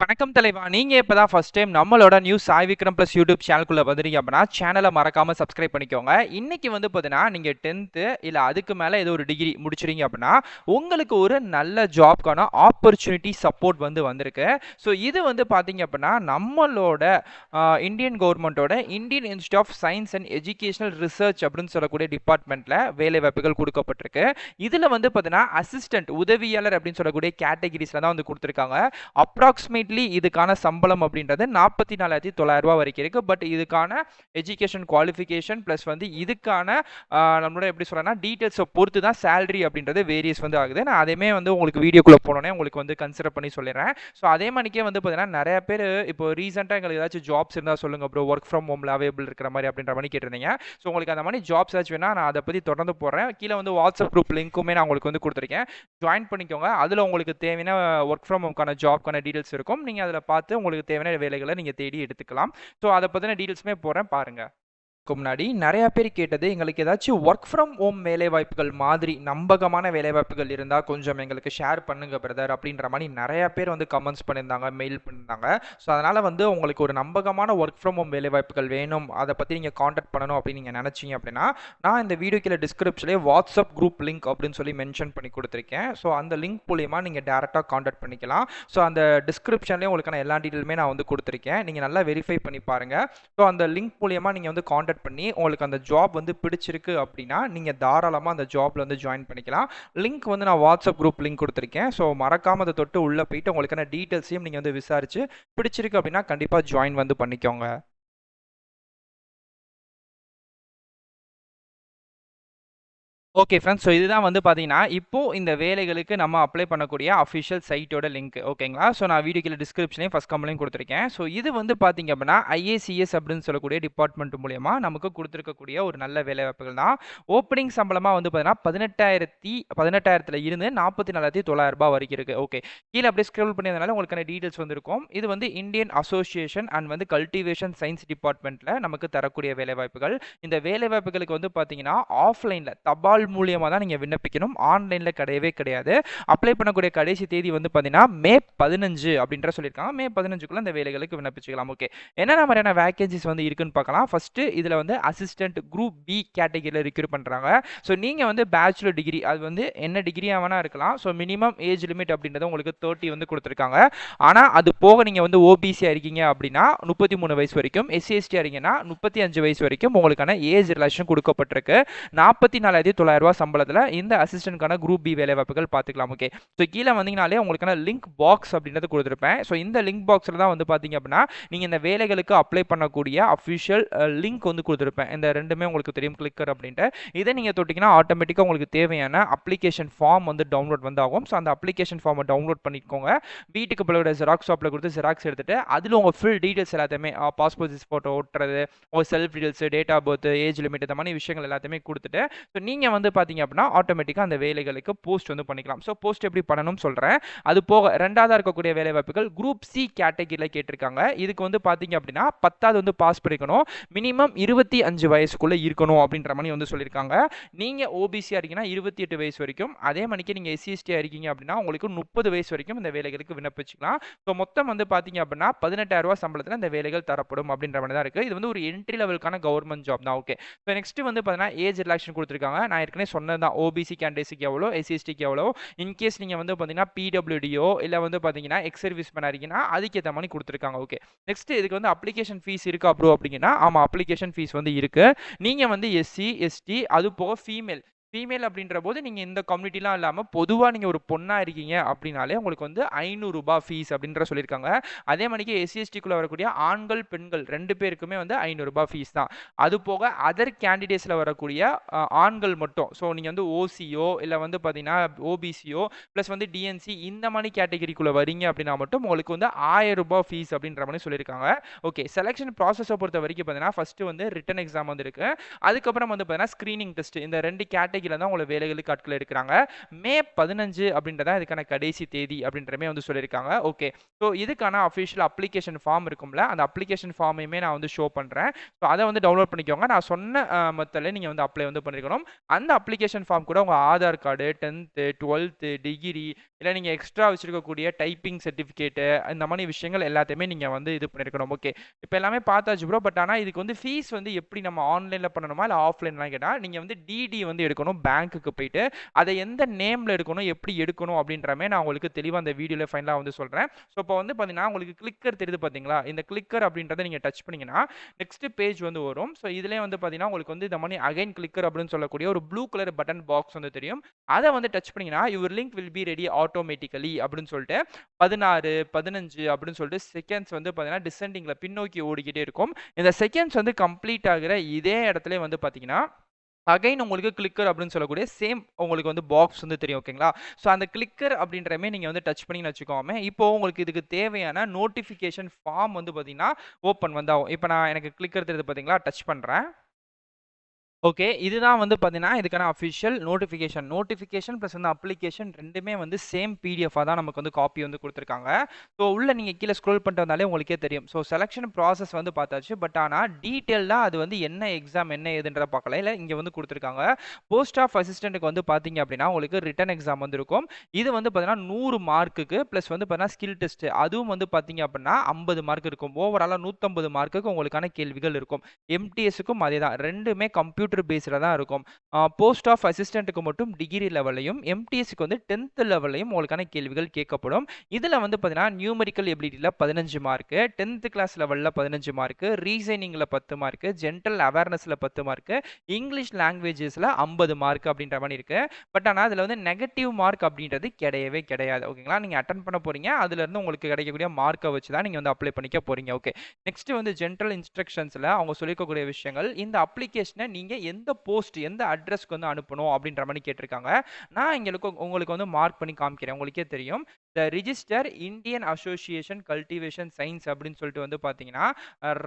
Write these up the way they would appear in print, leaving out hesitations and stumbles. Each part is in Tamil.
வணக்கம் தலைவா. நீங்க இப்பதான் ஃபர்ஸ்ட் டைம் நம்மளோட news Sai Vikram plus YouTube சேனலுக்குள்ள வந்துறீங்க அப்படின்னா சேனலை மறக்காம சப்ஸ்கிரைப் பண்ணிக்கோங்க. இன்னைக்கு வந்து பார்த்தீங்கன்னா நீங்க 10th இல்ல அதுக்கு மேல ஏதோ ஒரு டிகிரி முடிச்சிருங்க அப்படின்னா உங்களுக்கு ஒரு நல்ல ஜாப்க்கான ஆப்பர்ச்சுனிட்டி சப்போர்ட் வந்திருக்கு. ஸோ இது வந்து பார்த்தீங்க அப்படின்னா நம்மளோட இந்தியன் கவர்மெண்ட்டோட Indian Institute of Science and Educational Research அப்படின்னு சொல்லக்கூடிய டிபார்ட்மெண்ட்ல வேலை வாய்ப்புகள் கொடுக்கப்பட்டிருக்கு. இதுல வந்து பார்த்தீங்கன்னா அசிஸ்டன்ட் உதவியாளர் அப்படின்னு சொல்லக்கூடிய கேட்டகிரிஸ்ல தான் வந்து கொடுத்துருக்காங்க. அப்ராக்சிமேட்லி இதுக்கான சம்பளம் அப்படின்றது 44,900 ரூபாய் வரைக்கும் இருக்கு. பட் இதுக்கான எஜுகேஷன் குவாலிஃபிகேஷன் பிளஸ் வந்து இதுக்கான நம்மளோட எப்படி சொல்றேன்னா டீடைல்ஸை பொறுத்து தான் சேலரி அப்படின்றது வேரியஸ் வந்து ஆகுது. நான் அதையுமே வந்து உங்களுக்கு வீடியோக்குள்ள போனோன்னே உங்களுக்கு வந்து கன்சிடர் பண்ணி சொல்லிடுறேன். ஸோ அதே மணிக்கே வந்து பார்த்தீங்கன்னா நிறைய பேர் இப்போ ரீசெண்டாக எங்களுக்கு ஏதாச்சும் ஜாப்ஸ் இருந்தால் சொல்லுங்க ப்ரோ, ஒர்க் ஃப்ரம் ஹோம்ல அவைலபிள் இருக்கிற மாதிரி அப்படின்ற மாதிரி கேட்டிருந்தீங்க. ஸோ உங்களுக்கு அந்த மாதிரி ஜாப்ஸ் ஏதாச்சும் வேணா நான் அதை பற்றி தொடர்ந்து போடுறேன். கீழே வந்து வாட்ஸ்அப் குரூப் லிங்க்குமே நான் உங்களுக்கு வந்து கொடுத்துருக்கேன். ஜாயின் பண்ணிக்கோங்க. அதில் உங்களுக்கு தேவையான ஒர்க் ஃப்ரம் ஹோம்க்கான ஜாப்க்கான டீடைல்ஸ் இருக்கும். நீங்கள் அதில் பார்த்து உங்களுக்கு தேவையான வேலைகளை நீங்கள் தேடி எடுத்துக்கலாம். ஸோ அதை பற்றின டீடைல்ஸுமே போடுறேன் பாருங்க. முன்னாடி நிறைய பேர் கேட்டது எங்களுக்கு ஏதாச்சும் ஒர்க் ஃப்ரம் ஹோம் வேலை வாய்ப்புகள் மாதிரி நம்பகமான வேலை வாய்ப்புகள் இருந்தால் கொஞ்சம் எங்களுக்கு ஷேர் பண்ணுங்க பிரதர் அப்படின்ற மாதிரி நிறைய பேர் வந்து கமெண்ட்ஸ் பண்ணியிருந்தாங்க, மெயில் பண்ணியிருந்தாங்க. ஸோ அதனால் வந்து உங்களுக்கு ஒரு நம்பகமான ஒர்க் ஃப்ரம் ஹோம் வேலை வாய்ப்புகள் வேணும், அதை பற்றி நீங்கள் காண்டாக்ட் பண்ணணும் அப்படின்னு நீங்கள் நினச்சிங்க அப்படின்னா நான் இந்த வீடியோ கீழே டிஸ்கிரிப்ஷன்லேயே வாட்ஸ்அப் குரூப் லிங்க் அப்படின்னு சொல்லி மென்ஷன் பண்ணி கொடுத்துருக்கேன். ஸோ அந்த லிங்க் மூலியமாக நீங்கள் டேரெக்டாக காண்டாக்ட் பண்ணிக்கலாம். ஸோ அந்த டிஸ்கிரிப்ஷன்லேயே உங்களுக்கான எல்லா டீட்டெயிலுமே நான் வந்து கொடுத்துருக்கேன். நீங்கள் நல்லா வெரிஃபை பண்ணி பாருங்கள். ஸோ அந்த லிங்க் மூலியமாக நீங்கள் வந்து காண்டாக்ட் பண்ணி உங்களுக்கு அந்த ஜாப் வந்து பிடிச்சிருக்கு அப்படின்னா நீங்கள் தாராளமாக அந்த ஜாப்ல வந்து ஜாயின் பண்ணிக்கலாம். லிங்க் வந்து நான் வாட்ஸ்அப் குரூப் லிங்க் கொடுத்துருக்கேன். ஸோ மறக்காம அதை தொட்டு உள்ளே போயிட்டு உங்களுக்கான டீட்டெயில்ஸையும் நீங்கள் வந்து விசாரிச்சு பிடிச்சிருக்கு அப்படின்னா கண்டிப்பாக ஜாயின் வந்து பண்ணிக்கோங்க. ஓகே ஃப்ரெண்ட்ஸ், ஸோ இதுதான் வந்து பார்த்தீங்கன்னா இப்போ இந்த வேலைகளுக்கு நம்ம அப்ளை பண்ணக்கூடிய அஃபிஷியல் சைட்டோட லிங்க். ஓகேங்களா? ஸோ நான் வீடியோ கீழே டிஸ்கிரிப்ஷன்லையும் ஃபர்ஸ்ட் கமெண்ட்லையும் கொடுத்துருக்கேன். ஸோ இது வந்து பார்த்தீங்க அப்படின்னா ஐஏசிஎஸ் அப்படின்னு சொல்லக்கூடிய டிபார்ட்மெண்ட் மூலியமா நமக்கு கொடுத்துருக்கக்கூடிய ஒரு நல்ல வேலை வாய்ப்புகள் தான். ஓப்பனிங் சம்பளமாக வந்து பார்த்தீங்கன்னா 18,000 இருந்து 44,900 ரூபாய் வரைக்கும் இருக்கு. ஓகே, கீழே அப்படியே ஸ்க்ரோல் பண்ணியதுனால உங்களுக்கான டீடைல்ஸ் வந்திருக்கும். இது வந்து இந்தியன் அசோசியேஷன் அண்ட் வந்து கல்டிவேஷன் சயின்ஸ் டிபார்ட்மெண்ட்ல நமக்கு தரக்கூடிய வேலை வாய்ப்புகள். இந்த வேலை வாய்ப்புகளுக்கு வந்து பார்த்தீங்கன்னா ஆஃப்லைன்ல தபால் மூலியமா தான் நீங்க விண்ணப்பிக்கணும். ஆன்லைன்ல கிடையவே கிடையாது. அப்ளை பண்ணக்கூடிய கடைசி தேதி வந்து பார்த்தீங்கன்னா மே 15 அப்படின்ற சொல்லியிருக்காங்க. மே 15க்குள்ள இந்த வேலைகளுக்கு விண்ணப்பிச்சுக்கலாம். ஓகே, என்னென்ன மாதிரியான வேகன்சிஸ் வந்து இருக்குன்னு பார்க்கலாம். ஃபர்ஸ்ட் இதுல வந்து அசிஸ்டன்ட் குரூப் பி கேட்டகரியில் ரெக்ரூட் பண்றாங்க. ஸோ நீங்க வந்து பேச்சுலர் டிகிரி, அது வந்து என்ன டிகிரியா வேணா இருக்கலாம். ஸோ மினிமம் ஏஜ் லிமிட் அப்படின்றது உங்களுக்கு 30 வந்து கொடுத்துருக்காங்க. ஆனா அது போக நீங்க வந்து ஓபிசியா இருக்கீங்க அப்படின்னா 33 வயசு வரைக்கும், எஸ்சி/எஸ்டி இருக்கீங்கன்னா 35 வயசு வரைக்கும் உங்களுக்கான ஏஜ் ரிலாக்ஷன் கொடுக்கப்பட்டிருக்கு. 44,900 ரூபாய் சம்பளத்தில் இந்த அசிஸ்டன்ட்கான குரூப் பி வேலை வாய்ப்புகள் பார்த்துக்கலாம். ஓகே, ஸோ கீழே வந்தீங்கனாலே உங்களுக்கான லிங்க் பாக்ஸ் அப்படின்றது கொடுத்துருப்பேன். ஸோ இந்த லிங்க் பாக்ஸில் தான் வந்து பார்த்தீங்க அப்படின்னா நீங்கள் இந்த வேலைகளுக்கு அப்ளை பண்ணக்கூடிய அஃபிஷியல் லிங்க் வந்து கொடுத்துருப்பேன். இந்த ரெண்டுமே உங்களுக்கு தெரியும், கிளிக்கர் அப்படின்ட்டு. இதை நீங்கள் தொட்டிங்கன்னா ஆட்டோமேட்டிக்காக உங்களுக்கு தேவையான அப்ளிகேஷன் ஃபார்ம் வந்து டவுன்லோட் வந்து ஆகும். ஸோ அந்த அப்ளிகேஷன் ஃபார்மை டவுன்லோட் பண்ணிக்கோங்க. வீட்டுக்கு பிள்ளையோட ஜெராக்ஸ் ஷாப்பில் கொடுத்து ஜெராக்ஸ் எடுத்துட்டு அதில் உங்கள் ஃபுல் டீடைல்ஸ் எல்லாத்தையுமே பாஸ்போர்ட் சைஸ் ஃபோட்டோ ஓட்டுறது, உங்கள் self details, date of birth, age limit, இந்த மாதிரி விஷயங்கள் எல்லாத்தையுமே கொடுத்துட்டு ஸோ நீங்கள் வந்து பார்த்தீங்க அப்படின்னா ஆட்டோமேட்டிக்காக அந்த வேலைகளுக்கு போஸ்ட் வந்து பண்ணிக்கலாம். ஸோ போஸ்ட் எப்படி பண்ணணும்னு சொல்கிறேன். அது போக ரெண்டாவதாக இருக்கக்கூடிய வேலை வாய்ப்புகள் குரூப் சி கேட்டகிரியில் கேட்டிருக்காங்க. இதுக்கு வந்து பார்த்தீங்க அப்படின்னா 10வது வந்து பாஸ் பண்ணிக்கணும், மினிமம் 25 வயசுக்குள்ளே இருக்கணும் அப்படின்ற மாதிரி வந்து சொல்லியிருக்காங்க. நீங்கள் ஓபிசியாக இருக்கீங்கன்னா 28 வயசு வரைக்கும், அதே மணிக்கு நீங்கள் எஸ்சிஎஸ்டியாக இருக்கீங்க அப்படின்னா உங்களுக்கு 30 வயசு வரைக்கும் இந்த வேலைகளுக்கு விண்ணப்பிச்சுக்கலாம். ஸோ மொத்தம் வந்து பார்த்தீங்க அப்படின்னா 18,000 ரூபாய் சம்பளத்தில் இந்த வேலைகள் தரப்படும் அப்படின்ற மாதிரி தான் இருக்குது. இது வந்து ஒரு என்ட்ரி லெவலுக்கான கவர்மெண்ட் ஜாப் தான். ஓகே, ஸோ நெக்ஸ்ட் வந்து பார்த்தீங்கன்னா ஏஜ் ரிலாக்ஷன் கொடுத்துருக்காங்க. நான் ஏற்கனவே சொன்னது தான், ஓபிசி கேண்டிடேட்ஸ்க்கு எவ்வளோ, எஸ்சிஎஸ்டிக்கு எவ்வளோ. இன்கேஸ் நீங்கள் வந்து பார்த்தீங்கன்னா பிடபிள்யூடியோ இல்லை வந்து பார்த்தீங்கன்னா எக்ஸ் சர்வீஸ் மேனாக இருக்கீங்கன்னா அதுக்கேற்ற மாதிரி கொடுத்துருக்காங்க. ஓகே, நெக்ஸ்ட் இதுக்கு வந்து அப்ளிகேஷன் ஃபீஸ் இருக்கா ப்ரோ அப்படிங்கன்னா ஆமாம், அப்ளிகேஷன் ஃபீஸ் வந்து இருக்கு. நீங்கள் வந்து எஸ்சி எஸ்டி அது போக ஃபீமேல் அப்படின்ற போது நீங்கள் இந்த கம்யூனிட்டிலாம் இல்லாமல் பொதுவாக நீங்கள் ஒரு பொண்ணாக இருக்கீங்க அப்படின்னாலே உங்களுக்கு வந்து 500 ரூபாய் ஃபீஸ் அப்படின்ற சொல்லியிருக்காங்க. அதே மாதிரிக்கு எஸ்சிஎஸ்டிக்குள்ளே வரக்கூடிய ஆண்கள் பெண்கள் 2 பேருக்குமே வந்து 500 ரூபாய் ஃபீஸ் தான். அது போக அதர் கேண்டிடேட்ஸில் வரக்கூடிய ஆண்கள் மட்டும், ஸோ நீங்கள் வந்து ஓசியோ இல்லை வந்து பார்த்தீங்கன்னா ஓபிசியோ ப்ளஸ் வந்து டிஎன்சி இந்த மாதிரி கேட்டகரிக்குள்ளே வரீங்க அப்படின்னா மட்டும் உங்களுக்கு வந்து 1000 ரூபாய் ஃபீஸ் அப்படின்ற மாதிரி சொல்லியிருக்காங்க. ஓகே, செலெக்ஷன் ப்ராசஸை பொறுத்த வரைக்கும் பார்த்தீங்கன்னா ஃபஸ்ட்டு வந்து ரிட்டன் எக்ஸாம் வந்து இருக்கு. அதுக்கப்புறம் வந்து பார்த்தீங்கன்னா ஸ்க்ரீனிங் டெஸ்ட். இந்த 2 கேட்டகரி அன்னைக்குல தான் உங்கள வேலைகளுக்கு ஆட்கள் எடுக்குறாங்க. மே 15 அப்படின்றதான் இதுக்கான கடைசி தேதி அப்படின்றமே வந்து சொல்லியிருக்காங்க. ஓகே. ஸோ இதுக்கான அஃபிஷியல் அப்ளிகேஷன் ஃபார்ம் இருக்கும்ல, அந்த அப்ளிகேஷன் ஃபார்மையுமே நான் வந்து ஷோ பண்றேன். ஸோ அத வந்து டவுன்லோட் பண்ணிக்கோங்க. நான் சொன்ன மெத்தட்ல நீங்க வந்து அப்ளை வந்து பண்ணியிருக்கணும். அந்த அப்ளிகேஷன் ஃபார்ம் கூட உங்க ஆதார் கார்டு, 10த், 12த், டிகிரி இல்ல நீங்க எக்ஸ்ட்ரா வச்சிருக்கக்கூடிய டைப்பிங் சர்டிஃபிகேட் இந்த மாரி விஷயங்கள் எல்லாத்தையுமே நீங்க வந்து இது பண்ணியிருக்கணும். ஓகே. இப்ப எல்லாமே பார்த்தாச்சு ப்ரோ. பட் ஆனா இதுக்கு வந்து ஃபீஸ் வந்து எப்படி நம்ம ஆன்லைன்ல பண்ணணுமா? இல்ல ஆஃப்லைன்லாம் கேட்டா, நீங்க வந்து டிடி வந்து எடுக்கணும் பேங்க்குக்கு போயிட்டு. அத எந்த நேம்ல எடுக்கணும், எப்படி எடுக்கணும் அப்படின்றமே நான் உங்களுக்கு தெளிவா அந்த வீடியோல ஃபைனலா வந்து சொல்றேன். ஸோ இப்போ வந்து பார்த்தீங்கன்னா, உங்களுக்கு கிளிக்கர் தெரியுது பார்த்தீங்களா? இந்த கிளிக்கர் அப்படின்றத நீங்க டச் பண்ணீங்கன்னா, நெக்ஸ்ட் பேஜ் வந்து வரும். ஸோ இதுலயே வந்து பார்த்தீங்கன்னா, உங்களுக்கு வந்து இந்த மாரி அகைன் கிளிக்கர் அப்படின்னு சொல்லக்கூடிய ஒரு ப்ளூ கலர் பட்டன் பாக்ஸ் வந்து தெரியும். அத வந்து டச் பண்ணீங்கன்னா, your link will be ready automatically அப்படின்னு சொல்லிட்டு 16, 15 அப்படின்னு சொல்லிட்டு செகண்ட்ஸ் வந்து பார்த்தீங்கன்னா, டிசெண்டிங்ல பின்னோக்கி ஓடிக்கிட்டே இருக்கும். இந்த செகண்ட்ஸ் வந்து கம்ப்ளீட் ஆகுற இதே இடத்துலயே வந்து பார்த்தீங்கன்னா, அகைன் உங்களுக்கு கிளிக்கர் அப்படின்னு சொல்லக்கூடிய சேம் உங்களுக்கு வந்து பாக்ஸ் வந்து தெரியும். ஓகேங்களா? ஸோ அந்த கிளிக்கர் அப்படின்றமே நீங்க வந்து டச் பண்ணீங்கன்னு வச்சுக்கோமே, இப்போ உங்களுக்கு இதுக்கு தேவையான நோட்டிஃபிகேஷன் ஃபார்ம் வந்து பார்த்தீங்கன்னா, ஓப்பன் வந்து ஆகும். இப்ப நான் எனக்கு கிளிக்கர் தெரியுது பார்த்தீங்களா? டச் பண்றேன். ஓகே. இதுதான் வந்து பார்த்தீங்கன்னா, இதுக்கான அஃபிஷியல் நோட்டிஃபிகேஷன். நோட்டிஃபிகேஷன் பிளஸ் வந்து அப்ளிகேஷன் 2மே வந்து சேம் பிடிஎஃப்பா தான் நமக்கு வந்து காப்பி வந்து குடுத்துருக்காங்க. ஸோ உள்ள நீங்க கீழ ஸ்க்ரோல் பண்ணிட்டு வந்தாலே உங்களுக்கே தெரியும். ஸோ செலக்ஷன் ப்ராசஸ் வந்து பார்த்தாச்சு. பட் ஆனா டீட்டெயில்டா அது வந்து என்ன எக்ஸாம் என்ன ஏதுன்றத பார்க்கல. இல்ல இங்க வந்து குடுத்துருக்காங்க. போஸ்ட் ஆஃப் அசிஸ்டன்ட்க்கு வந்து பார்த்தீங்க அப்படின்னா, உங்களுக்கு ரிட்டன் எக்ஸாம் வந்து இருக்கும். இது வந்து பார்த்தீங்கன்னா 100 மார்க்குக்கு பிளஸ் வந்து பார்த்தீங்கன்னா ஸ்கில் டெஸ்ட். அதுவும் வந்து பார்த்தீங்க அப்படின்னா 50 மார்க் இருக்கும். ஓவராலா 150 மார்க்குக்கு உங்களுக்கான கேள்விகள் இருக்கும். எம்டிஎஸ்க்கும் அதேதான். 2மே கம்ப்யூட்டர் பேஸ்ல தான் இருக்கும். போஸ்ட் ஆஃப் அசிஸ்டன்ட்க்கு மட்டும் டிகிரி லெவல்லயும், எம்டிஎஸ்க்கு வந்து 10த் லெவல்லயும் உங்களுக்கான கேள்விகள் கேட்கப்படும். இதுல வந்து பார்த்தீங்கன்னா, நியூமெரிக்கல் எபிலிட்டில 15 மார்க்கு, 10த் கிளாஸ் லெவல்ல 15 மார்க்கு, ரீசனிங்ல 10 மார்க்கு, ஜெனரல் அவேர்னஸ்ல 10 மார்க்கு, இங்கிலீஷ் லாங்குவேஜஸ்ல 50 மார்க் அப்படின்ற மாரி இருக்கு. பட் ஆனா அதுல வந்து நெகட்டிவ் மார்க் அப்படின்றது கிடையவே கிடையாது. ஓகேங்களா? நீங்க அட்டெண்ட் பண்ண போறீங்க. அதுல இருந்து உங்களுக்கு கிடைக்கக்கூடிய மார்க்க வச்சு தான் நீங்க வந்து அப்ளை பண்ணிக்க போறீங்க. ஓகே. நெக்ஸ்ட் வந்து ஜெனரல் இன்ஸ்ட்ரக்ஷன்ஸ்ல அவங்க சொல்லியிருக்கக்கூடிய விஷயங்கள், இந்த அப்ளிகேஷன நீங்க எந்த போஸ்ட், எந்த அட்ரஸ்க்கு வந்து அனுப்பணும் அப்படின்ற மாரி கேட்டிருக்காங்க. நான் இங்க உங்களுக்கு வந்து மார்க் பண்ணி காமிக்கிறேன். உங்களுக்கே தெரியும். The register Indian association cultivation science அப்படின்னு சொல்லிட்டு வந்து பார்த்தீங்கன்னா,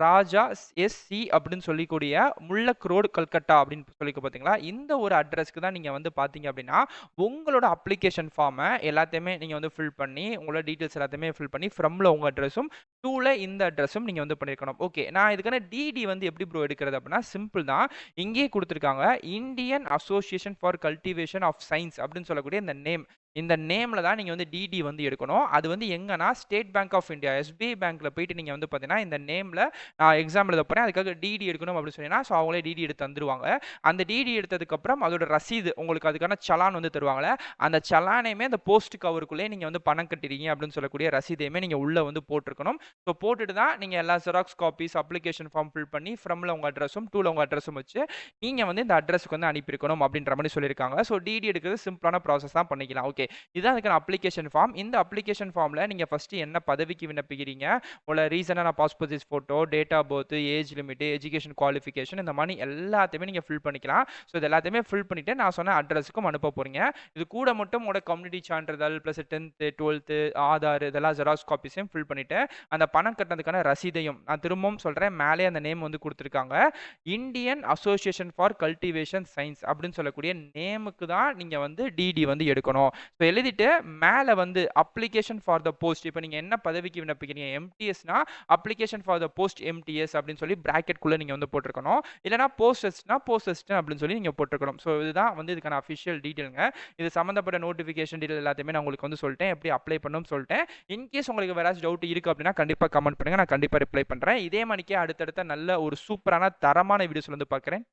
ராஜா எஸ்.சி. அப்படின்னு சொல்லிக்கூடிய முல்லக் ரோடு, கல்கட்டா அப்படின்னு சொல்லி பார்த்தீங்களா, இந்த ஒரு அட்ரஸ்க்கு தான் நீங்க வந்து பார்த்தீங்க அப்படின்னா, உங்களோட அப்ளிகேஷன் ஃபார்ம எல்லாத்தையுமே நீங்க வந்து ஃபில் பண்ணி, உங்களோட டீட்டெயில்ஸ் எல்லாத்தையுமே ஃபில் பண்ணி, ஃப்ரம்ல உங்க அட்ரஸும், டூல இந்த அட்ரஸும் நீங்க வந்து பண்ணியிருக்கணும். ஓகே. நான் இதுக்கான டிடி வந்து எப்படி ப்ரோ எடுக்கிறது அப்படின்னா, சிம்பிள் தான். இங்கேயே குடுத்துருக்காங்க. Indian Association for Cultivation of Science அப்படின்னு சொல்லக்கூடிய இந்த நேம். இந்த நேம்ல தான் நீங்க வந்து டிடி வந்து எடுக்கணும். அது வந்து எங்கன்னா, State Bank of India, SBI பேங்க்ல போயிட்டு நீங்க வந்து பார்த்தீங்கன்னா, இந்த நேம்ல நான் எக்ஸாம் எழுத போறேன். அதுக்காக டிடி எடுக்கணும் அப்படின்னு சொன்னீங்கன்னா, ஸோ அவங்களே டிடி எடுத்து தந்துருவாங்க. அந்த டிடி எடுத்ததுக்கப்புறம் அதோட ரசீது உங்களுக்கு அதுக்கான சலான் வந்து தருவாங்கல்ல, அந்த சலானையுமே அந்த போஸ்ட் கவருக்குள்ளே நீங்க வந்து பணம் கட்டிறீங்க அப்படின்னு சொல்லக்கூடிய ரசீதையுமே நீங்க உள்ள வந்து போட்டிருக்கணும். ஸோ போட்டுட்டு தான் நீங்க எல்லா xerox copies, application form fill பண்ணி ஃப்ரம்ல உங்க அட்ரஸும், டூல உங்க அட்ரஸும் வச்சு நீங்க வந்து இந்த அட்ரஸ்க்கு வந்து அனுப்பியிருக்கணும் அப்படின்ற மாரி சொல்லியிருக்காங்க. ஸோ டிடி எடுக்கிறது சிம்பிளான ப்ராசஸ் தான் பண்ணிக்கலாம். ஓகே. இதுதான் அதுக்கான அப்ளிகேஷன் ஃபார்ம். இந்த அப்ளிகேஷன் ஃபார்ம்ல நீங்க ஃபர்ஸ்ட் என்ன பதவிக்கு விண்ணப்பிக்கிறீங்க, உங்களோட ரீசனான passport size photo, date of birth, age limit, education qualification இந்த மாரி எல்லாத்தையுமே நீங்க ஃபில் பண்ணிக்கலாம். ஸோ இது எல்லாத்தையுமே ஃபில் பண்ணிட்டு நான் சொன்ன அட்ரஸ்க்கும் அனுப்ப போறீங்க. இது கூட மட்டும் உங்களோட கம்யூனிட்டி சான்றிதழ் பிளஸ் 10த், 12த், ஆதார் இதெல்லாம் ஜெராக்ஸ் காப்பீஸையும் ஃபில் பண்ணிட்டு, அந்த பணம் கட்டினதுக்கான ரசீதையும் நான் திரும்பவும் சொல்றேன். மேலே அந்த நேம் வந்து குடுத்துருக்காங்க. Indian Association for cultivation science அப்படின்னு சொல்லக்கூடிய நேமுக்கு தான் நீங்க வந்து டிடி வந்து எடுக்கணும். ஸோ எழுதிட்டு மேல வந்து அப்ளிகேஷன் ஃபார் த போஸ்ட், இப்போ நீங்க என்ன பதவிக்கு விண்ணப்பிக்கிறீங்க, எம்டிஎஸ்னா application for the post MTS அப்படின்னு சொல்லி பிராக்கெட்குள்ள நீங்க வந்து போட்டிருக்கணும். இல்லைனா போஸ்ட் அசிஸ்டன்ட் அப்படின்னு சொல்லி நீங்க போட்டிருக்கணும். ஸோ இதுதான் வந்து இதுக்கான அஃபிஷியல் டீட்டெயிலுங்க. இது சம்மந்தப்பட்ட நோட்டிஃபிகேஷன் டீட்டெயில் எல்லாத்தையுமே நான் உங்களுக்கு வந்து சொல்லிட்டேன். எப்படி அப்ளை பண்ணணும்னு சொல்லிட்டேன். இன்கேஸ் உங்களுக்கு வேற டவுட் இருக்கு அப்படின்னா கண்டிப்பா கமெண்ட் பண்ணுங்க. நான் கண்டிப்பா ரிப்ளை பண்றேன். இதே மணிக்கே அடுத்தடுத்த நல்ல ஒரு சூப்பரான தரமான வீடியோஸ்ல வந்து பார்க்குறேன்.